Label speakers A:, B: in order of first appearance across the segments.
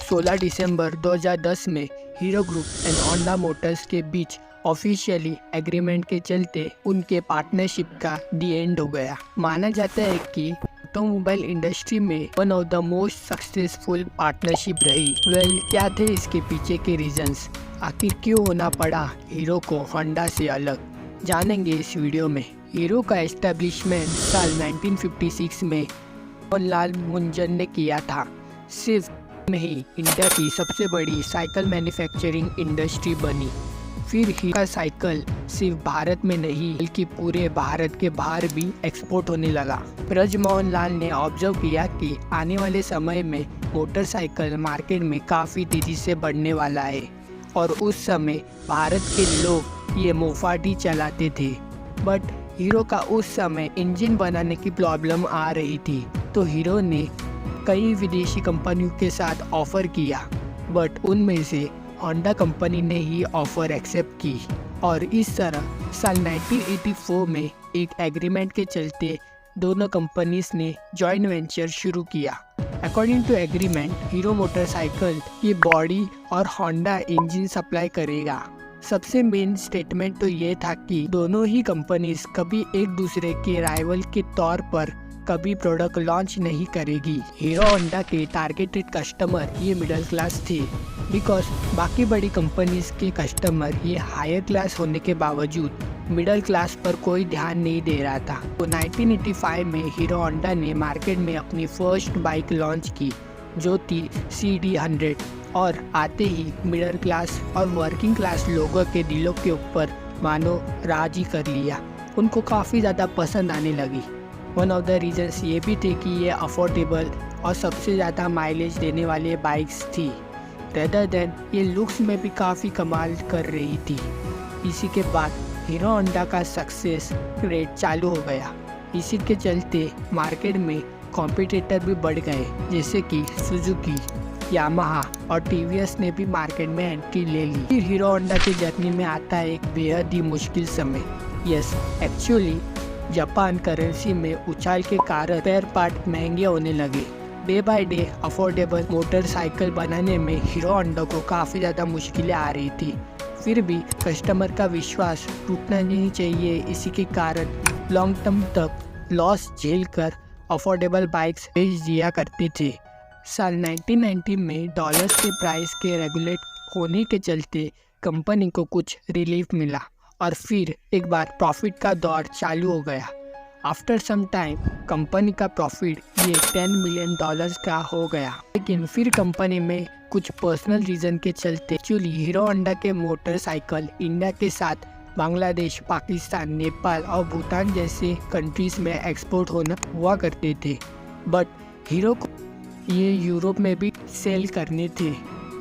A: 16 दिसंबर 2010 में hero group and Honda Motors के बीच officially agreement के चलते उनके पार्टनरशिप का दी एंड हो गया। माना जाता है कि ऑटोमोबाइल इंडस्ट्री में one of the most successful partnership रही। क्या थे इसके पीछे के रीजंस, आखिर क्यों होना पड़ा हीरो को होंडा से अलग, जानेंगे इस वीडियो में। हीरो का एस्टेब्लिशमेंट साल 1956 में मोहनलाल मुंजन ने किया था। सिर्फ में ही इंडिया की सबसे बड़ी साइकिल मैन्युफैक्चरिंग इंडस्ट्री बनी। फिर हीरो का साइकिल सिर्फ भारत में नहीं बल्कि पूरे भारत के बाहर भी एक्सपोर्ट होने लगा। ब्रजमोहन लाल ने ऑब्जर्व किया कि आने वाले समय में मोटरसाइकिल मार्केट में काफ़ी तेज़ी से बढ़ने वाला है और उस समय भारत के लोग ये मोफाटी चलाते थे। बट हीरो का उस समय इंजन बनाने की प्रॉब्लम आ रही थी, तो हीरो ने कई विदेशी कंपनियों के साथ ऑफ़र किया, बट उनमें से होंडा कंपनी ने ही ऑफ़र एक्सेप्ट की और इस तरह साल 1984 में एक एग्रीमेंट के चलते दोनों कंपनीज ने जॉइंट वेंचर शुरू किया। According to agreement, Hero motorcycle की बॉडी और होंडा इंजन सप्लाई करेगा। सबसे मेन स्टेटमेंट तो ये था कि दोनों ही कंपनीज कभी एक दूसरे के राइवल के तौर पर कभी प्रोडक्ट लॉन्च नहीं करेगी। हीरो होंडा के टारगेटेड कस्टमर ये मिडिल क्लास थे, बिकॉज बाकी बड़ी कंपनीज के कस्टमर ये हायर क्लास होने के बावजूद मिडिल क्लास पर कोई ध्यान नहीं दे रहा था। तो 1985 में हीरो होंडा ने मार्केट में अपनी फर्स्ट बाइक लॉन्च की, जो थी CD100, और आते ही मिडिल क्लास और वर्किंग क्लास लोगों के दिलों के ऊपर मानो राज ही कर लिया। उनको काफ़ी ज़्यादा पसंद आने लगी। वन ऑफ द रीजंस ये भी थे कि ये अफोर्डेबल और सबसे ज़्यादा माइलेज देने वाले बाइक्स थी, रेदर देन ये लुक्स में भी काफ़ी कमाल कर रही थी। इसी के बाद हीरो होंडा का सक्सेस रेट चालू हो गया। इसी के चलते मार्केट में कॉम्पिटिटर भी बढ़ गए, जैसे कि सुजुकी, यामाहा और टीवीएस ने भी मार्केट में एंट्री ले ली। फिर हीरो होंडा की जर्नी में आता है एक बेहद ही मुश्किल समय। यस, एक्चुअली जापान करेंसी में उछाल के कारण स्पेयर पार्ट महंगे होने लगे। Day by day affordable motorcycle बनाने में हीरो होंडा को काफ़ी ज़्यादा मुश्किलें आ रही थी। फिर भी कस्टमर का विश्वास टूटना नहीं चाहिए, इसी के कारण लॉन्ग टर्म तक लॉस झेल कर अफोर्डेबल बाइक्स बेच दिया करते थे। साल 1990 में डॉलर्स के प्राइस के रेगुलेट होने के चलते कंपनी को कुछ रिलीफ मिला और फिर एक बार प्रॉफिट का दौर चालू हो गया। आफ्टर सम टाइम कंपनी का प्रॉफिट ये $10 मिलियन का हो गया। लेकिन फिर कंपनी में कुछ पर्सनल रीज़न के चलते एक्चुअली हीरो होंडा के मोटरसाइकिल इंडिया के साथ बांग्लादेश, पाकिस्तान, नेपाल और भूटान जैसे कंट्रीज़ में एक्सपोर्ट हुआ करते थे। बट हीरो को ये यूरोप में भी सेल करने थे।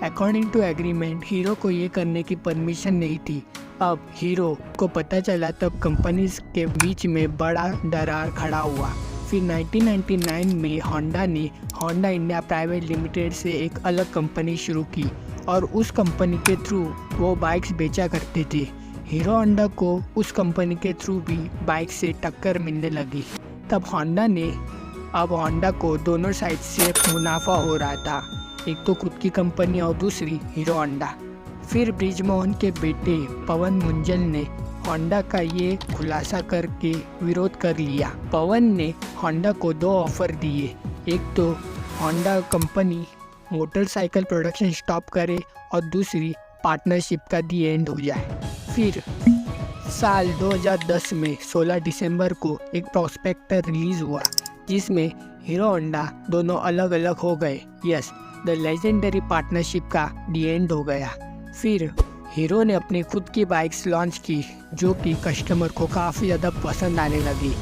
A: अकॉर्डिंग टू एग्रीमेंट हीरो को ये करने की परमिशन नहीं थी। अब हीरो को पता चला तब कंपनीज के बीच में बड़ा दरार खड़ा हुआ। फिर 1999 में होंडा ने होंडा इंडिया प्राइवेट लिमिटेड से एक अलग कंपनी शुरू की और उस कंपनी के थ्रू वो बाइक्स बेचा करते थे। हीरो होंडा को उस कंपनी के थ्रू भी बाइक से टक्कर मिलने लगी। तब होंडा को दोनों साइड से मुनाफा हो रहा था, एक तो खुद की कंपनी और दूसरी हीरो होंडा। फिर ब्रिजमोहन के बेटे पवन मुंजल ने होंडा का ये खुलासा करके विरोध कर लिया। पवन ने होंडा को दो ऑफर दिए, एक तो Honda company motorcycle production stop करे और दूसरी पार्टनरशिप का दी एंड हो जाए। फिर साल 2010 में 16 दिसंबर को एक प्रॉस्पेक्टर रिलीज हुआ जिसमें हीरो होंडा दोनों अलग अलग हो गए। यस, द लेजेंडरी पार्टनरशिप का दी एंड हो गया। फिर हीरो ने अपनी खुद की बाइक्स लॉन्च की, जो कि कस्टमर को काफ़ी ज़्यादा पसंद आने लगी।